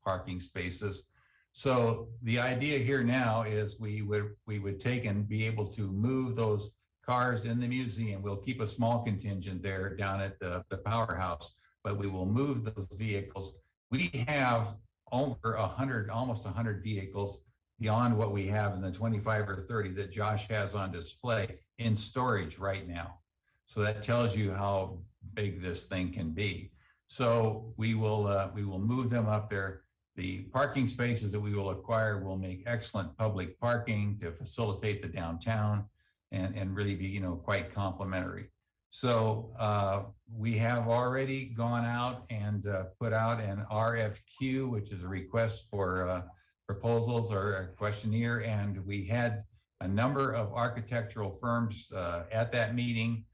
parking spaces. So the idea here now is we would take and be able to move those cars in the museum. We'll keep a small contingent there down at the powerhouse, but we will move those vehicles. We have over 100, almost 100 vehicles beyond what we have in the 25 or 30 that Josh has on display in storage right now. So that tells you how big this thing can be. So we will move them up there. The parking spaces that we will acquire will make excellent public parking to facilitate the downtown and really be, quite complimentary. So we have already gone out and put out an RFQ, which is a request for proposals or a questionnaire. And we had a number of architectural firms at that meeting.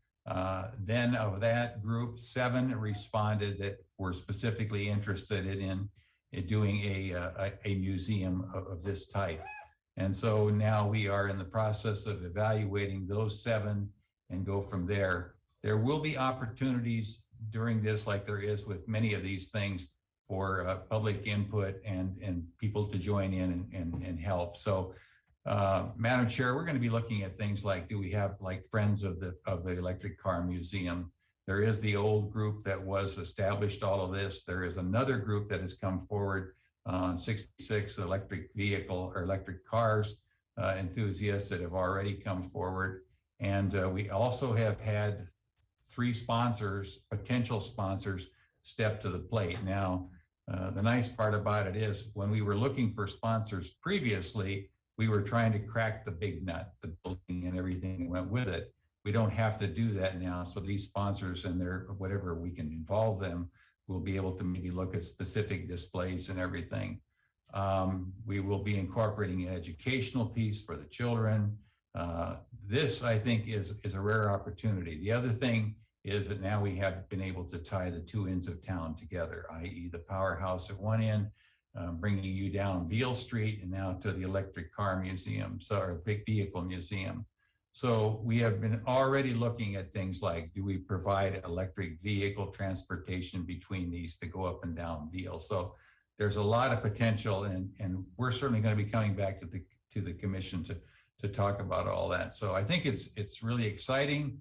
Then of that group, 7 responded that were specifically interested in doing a museum of this type. And so now we are in the process of evaluating those 7 and go from there. There will be opportunities during this, like there is with many of these things, for public input and people to join in and help. So Madam Chair, we're going to be looking at things like, do we have like Friends of the Electric Car Museum? There is the old group that was established all of this. There is another group that has come forward on 66 electric vehicle or electric cars enthusiasts that have already come forward. And we also have had 3 sponsors, potential sponsors, step to the plate. Now, the nice part about it is when we were looking for sponsors previously, we were trying to crack the big nut, the building and everything that went with it. We don't have to do that now. So these sponsors and their whatever, we can involve them we'll be able to maybe look at specific displays and everything. We will be incorporating an educational piece for the children. This, I think, is a rare opportunity. The other thing is that now we have been able to tie the two ends of town together, i.e. the powerhouse at one end, bringing you down Beale Street and now to the electric car museum, or big vehicle museum. So we have been already looking at things like, do we provide electric vehicle transportation between these to go up and down Beale? So there's a lot of potential, and we're certainly going to be coming back to the commission to talk about all that. So I think it's really exciting.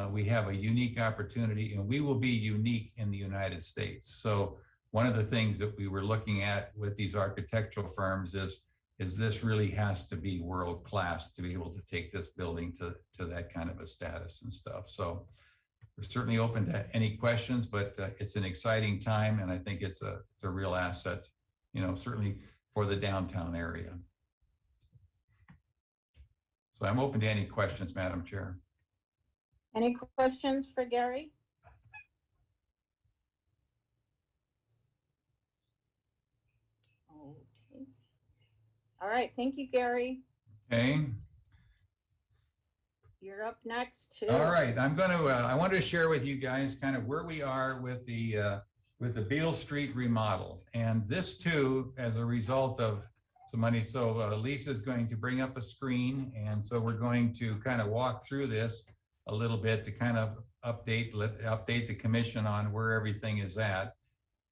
We have a unique opportunity, and we will be unique in the United States. So one of the things that we were looking at with these architectural firms is this really has to be world class to be able to take this building to that kind of a status and stuff. So we're certainly open to any questions, but it's an exciting time, and I think it's a real asset, certainly for the downtown area. So I'm open to any questions, Madam Chair. Any questions for Gary? Okay. All right, thank you, Gary. Okay. You're up next too. All right, I wanted to share with you guys kind of where we are with the Beale Street remodel. And this too, as a result of some money. So Lisa's going to bring up a screen. And so we're going to kind of walk through this a little bit to kind of update the commission on where everything is at.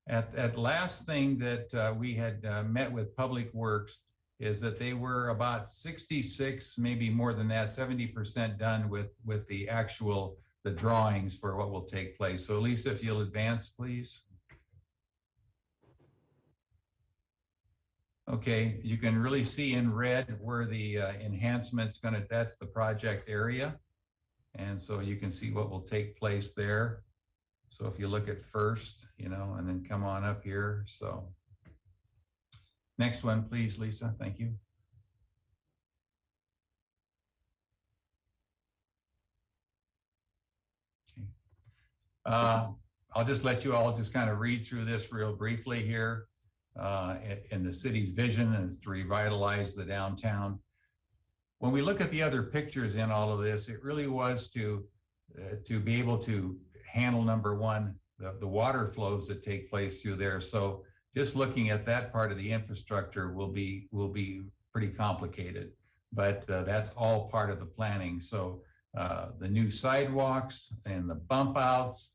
At last thing that we had met with Public Works is that they were about 66, maybe more than that, 70% done with the drawings for what will take place. So Lisa, if you'll advance, please. Okay, you can really see in red where the enhancement's that's the project area. And so you can see what will take place there. So if you look at first, and then come on up here. So next one, please, Lisa. Thank you. Okay. I'll just let you all just kind of read through this real briefly here. In the city's vision is to revitalize the downtown. When we look at the other pictures in all of this, it really was to be able to handle, number one, the water flows that take place through there. So just looking at that part of the infrastructure will be pretty complicated, but that's all part of the planning. So the new sidewalks and the bump outs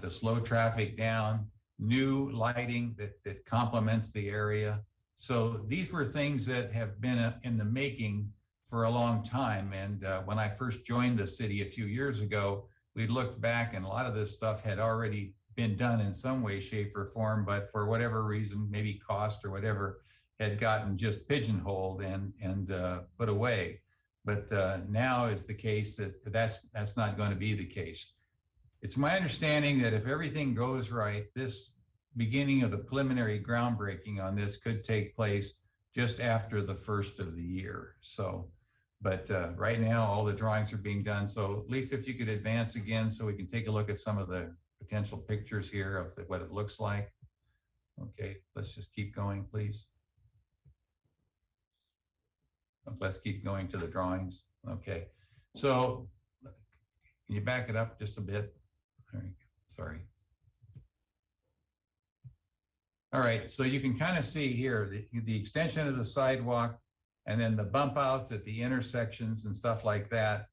to slow traffic down, new lighting that complements the area. So these were things that have been in the making for a long time. And when I first joined the city a few years ago, we looked back and a lot of this stuff had already been done in some way, shape, or form, but for whatever reason, maybe cost or whatever, had gotten just pigeonholed and put away. But now is the case that's not going to be the case. It's my understanding that if everything goes right, this beginning of the preliminary groundbreaking on this could take place just after the first of the year. So, but right now all the drawings are being done. So Lisa, if you could advance again so we can take a look at some of the potential pictures here of what it looks like. Okay, let's just keep going, please. Let's keep going to the drawings. Okay, so can you back it up just a bit? There you go. Sorry. All right, so you can kind of see here the extension of the sidewalk and then the bump outs at the intersections and stuff like that.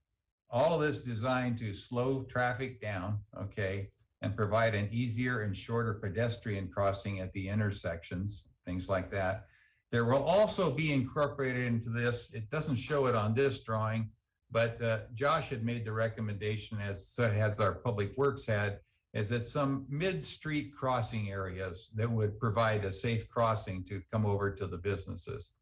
All of this designed to slow traffic down, okay, and provide an easier and shorter pedestrian crossing at the intersections, things like that. There will also be incorporated into this, it doesn't show it on this drawing, but Josh had made the recommendation, as our Public Works had, is that some mid-street crossing areas that would provide a safe crossing to come over to the businesses.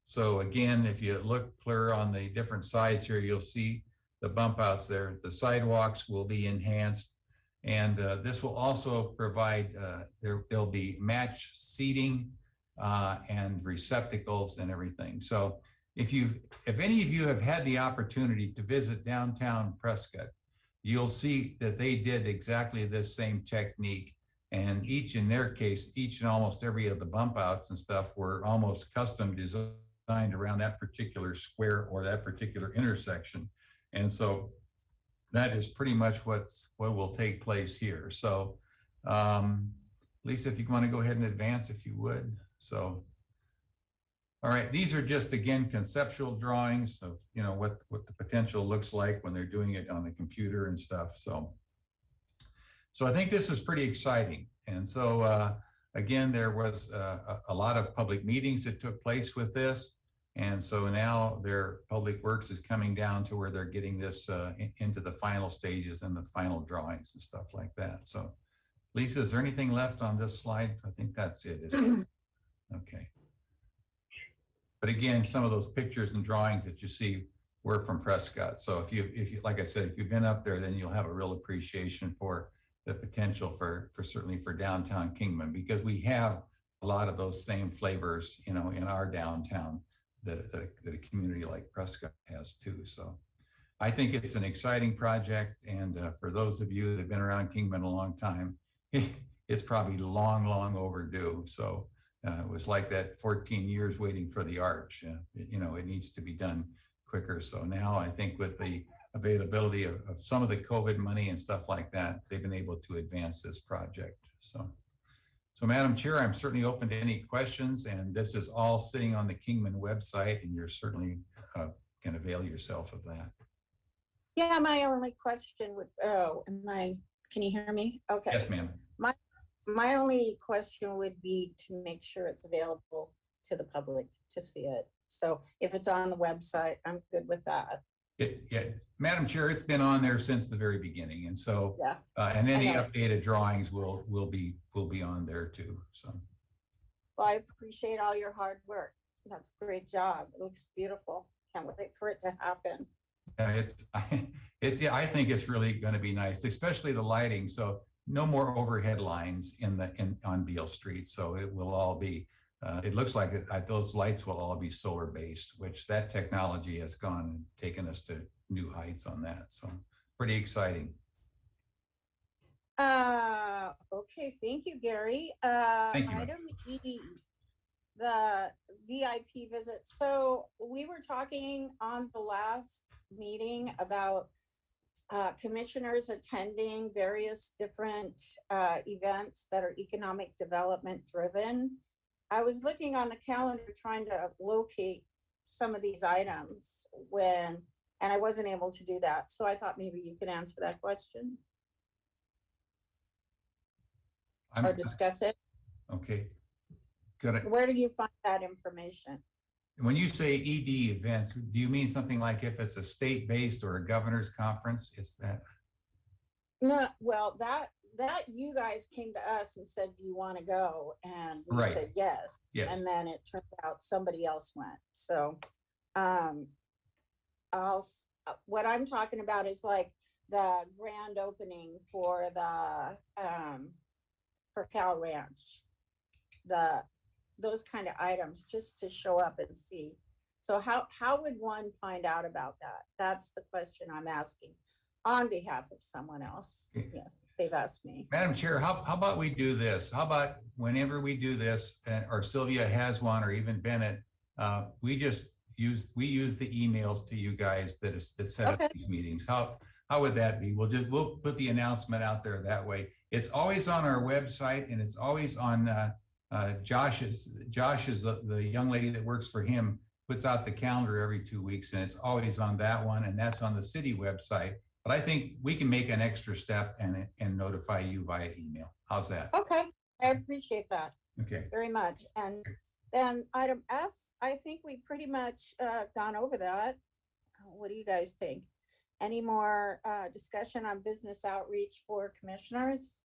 So again, if you look clear on the different sides here, you'll see the bump outs there. The sidewalks will be enhanced. And this will also provide, there'll be match seating and receptacles and everything. So if any of you have had the opportunity to visit downtown Prescott, you'll see that they did exactly this same technique And each, in their case, each and almost every of the bump outs and stuff were almost custom designed around that particular square or that particular intersection. And so that is pretty much what will take place here. So Lisa, if you want to go ahead and advance, if you would. So, all right, these are just, again, conceptual drawings of, you know, what the potential looks like when they're doing it on the computer and stuff. So I think this is pretty exciting. And so, again, there was a lot of public meetings that took place with this. And so now their Public Works is coming down to where they're getting this into the final stages and the final drawings and stuff like that. So Lisa, is there anything left on this slide? I think that's it, isn't it? Okay. But again, some of those pictures and drawings that you see were from Prescott. So if you, like I said, if you've been up there, then you'll have a real appreciation for the potential for certainly for downtown Kingman, because we have a lot of those same flavors, you know, in our downtown that a community like Prescott has too. So I think it's an exciting project. And for those of you that have been around Kingman a long time, it's probably long overdue. So it was like that 14 years waiting for the arch. You know, it needs to be done quicker. So now I think with the availability of some of the COVID money and stuff like that, they've been able to advance this project. So Madam Chair, I'm certainly open to any questions, and this is all sitting on the Kingman website, and you're certainly can avail yourself of that. Yeah, my only question would, can you hear me? Okay. Yes, ma'am. My only question would be to make sure it's available to the public to see it. So if it's on the website, I'm good with that. Yeah, Madam Chair, it's been on there since the very beginning, and so Yeah. And any updated drawings will be on there too. So. Well, I appreciate all your hard work. That's a great job. It looks beautiful. Can't wait for it to happen. Yeah, I think it's really going to be nice, especially the lighting. So no more overhead lines on Beale Street. So it will all be. It looks like those lights will all be solar based, which that technology has taken us to new heights on that. So pretty exciting. Okay, thank you, Gary. Thank you. Item E, the VIP visit. So we were talking on the last meeting about commissioners attending various different events that are economic development driven. I was looking on the calendar trying to locate some of these items and I wasn't able to do that. So I thought maybe you could answer that question or discuss it. Okay. Good. Where do you find that information? When you say ED events, do you mean something like if it's a state-based or a governor's conference? Is that? No, well, that you guys came to us and said, do you want to go? And we Right. said yes. Yes. And then it turned out somebody else went. So what I'm talking about is like the grand opening for the Cal Ranch, those kind of items, just to show up and see. So how would one find out about that? That's the question I'm asking on behalf of someone else. Yeah, they've asked me. Madam Chair, how about we do this? How about whenever we do this, or Sylvia has one, or even Bennett, we use the emails to you guys that set up these meetings. How would that be? We'll put the announcement out there that way. It's always on our website, and it's always on Josh is the young lady that works for him, puts out the calendar every 2 weeks, and it's always on that one, and that's on the city website. But I think we can make an extra step and notify you via email. How's that? Okay, I appreciate that. Okay. Very much. And then item F, I think we pretty much gone over that. What do you guys think? Any more discussion on business outreach for commissioners?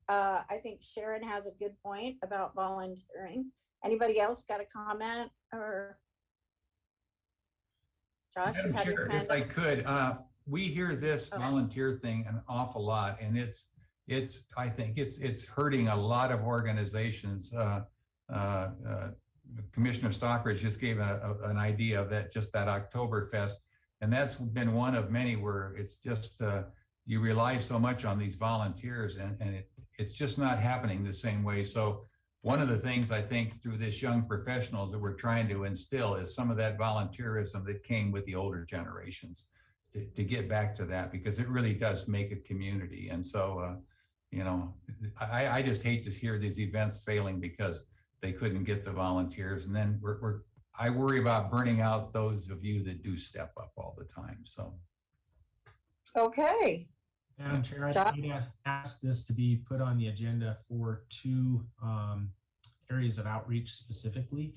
I think Sharon has a good point about volunteering. Anybody else got a comment? Or Josh, you have your hand if I could, we hear this volunteer thing an awful lot, and I think it's hurting a lot of organizations. Commissioner Stockbridge just gave an idea of that, just that Oktoberfest, and that's been one of many where it's just you rely so much on these volunteers, and it's just not happening the same way. So one of the things I think through this young professionals that we're trying to instill is some of that volunteerism that came with the older generations to get back to that, because it really does make a community. And so, I just hate to hear these events failing because they couldn't get the volunteers. And then I worry about burning out those of you that do step up all the time. So. Okay. Madam Chair, John? I'd ask this to be put on the agenda for two areas of outreach specifically.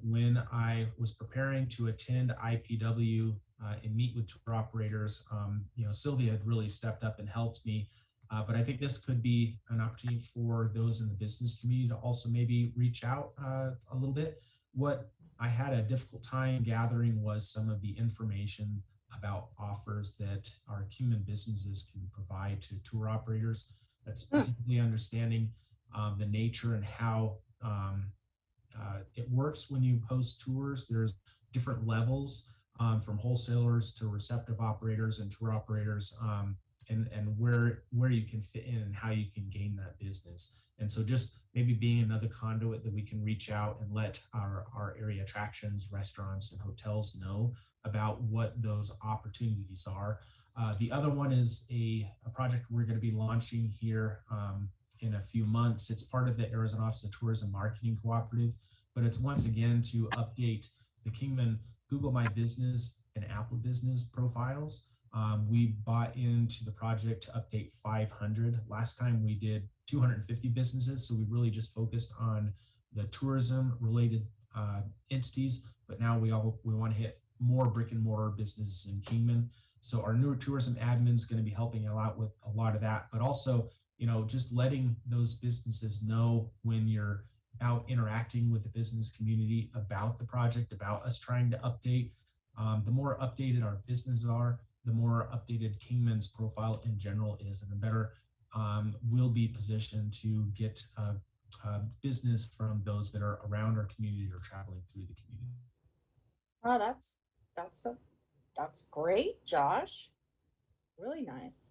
When I was preparing to attend IPW and meet with tour operators, Sylvia had really stepped up and helped me. But I think this could be an opportunity for those in the business community to also maybe reach out a little bit. What I had a difficult time gathering was some of the information about offers that our Kingman businesses can provide to tour operators. That's specifically understanding the nature and how it works when you host tours. There's different levels from wholesalers to receptive operators and tour operators, and where you can fit in and how you can gain that business. And so just maybe being another conduit that we can reach out and let our area attractions, restaurants, and hotels know about what those opportunities are. The other one is a project we're going to be launching here in a few months. It's part of the Arizona Office of Tourism Marketing Cooperative, but it's once again to update the Kingman Google My Business and Apple Business profiles. We bought into the project to update 500. Last time we did 250 businesses, so we really just focused on the tourism related entities, but now we want to hit more brick and mortar businesses in Kingman. So our newer tourism admin is going to be helping out with a lot of that, but also, just letting those businesses know when you're out interacting with the business community about the project, about us trying to update. The more updated our businesses are, the more updated Kingman's profile in general is, and the better we'll be positioned to get business from those that are around our community or traveling through the community. Oh, that's great, Josh. Really nice.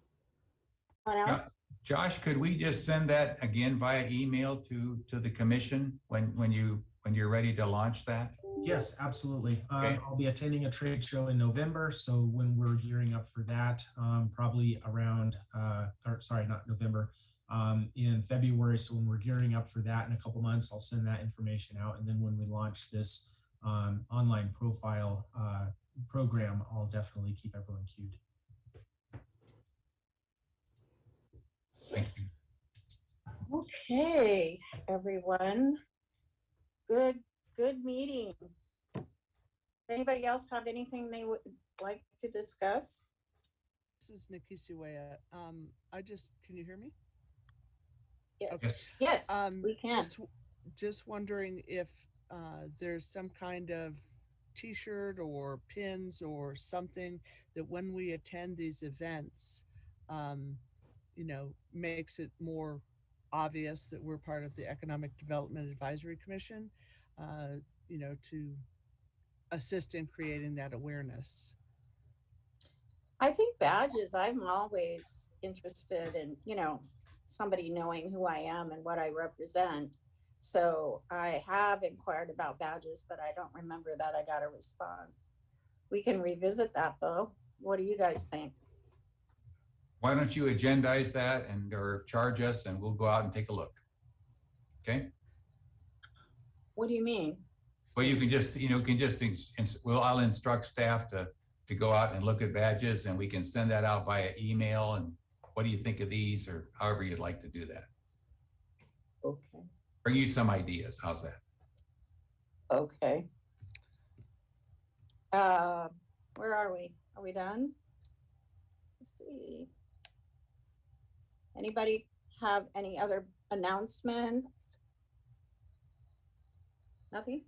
Anyone else? Josh, could we just send that again via email to the commission when you're ready to launch that? Yes, absolutely. Okay. I'll be attending a trade show in November. So when we're gearing up for that, probably around, not November, in February. So when we're gearing up for that in a couple months, I'll send that information out. And then when we launch this online profile program, I'll definitely keep everyone queued. Thank you. Okay, everyone. Good meeting. Anybody else have anything they would like to discuss? This is Nikki Suea. Can you hear me? Yes. Okay. Yes, we can. Just wondering if there's some kind of t-shirt or pins or something that when we attend these events, makes it more obvious that we're part of the Economic Development Advisory Commission, to assist in creating that awareness. I think badges, I'm always interested in, somebody knowing who I am and what I represent. So I have inquired about badges, but I don't remember that I got a response. We can revisit that though. What do you guys think? Why don't you agendize that or charge us and we'll go out and take a look. Okay? What do you mean? Well, you can just, I'll instruct staff to go out and look at badges, and we can send that out via email. And what do you think of these, or however you'd like to do that? Okay. Bring you some ideas. How's that? Okay. Where are we? Are we done? Let's see. Anybody have any other announcements? Nothing?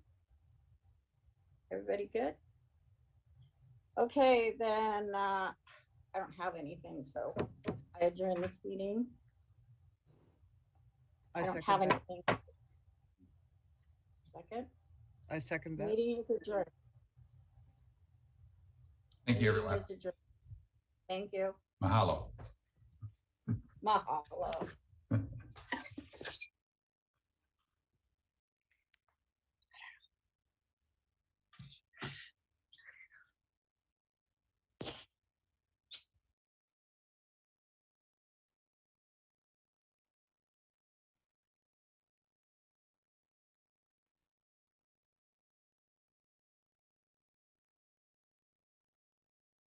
Everybody good? Okay, then I don't have anything, so I adjourn this meeting. I don't have anything. Second? I second that. Meeting is adjourned. Thank you, Meeting everyone. is adjourned. Thank you. Mahalo. Mahalo.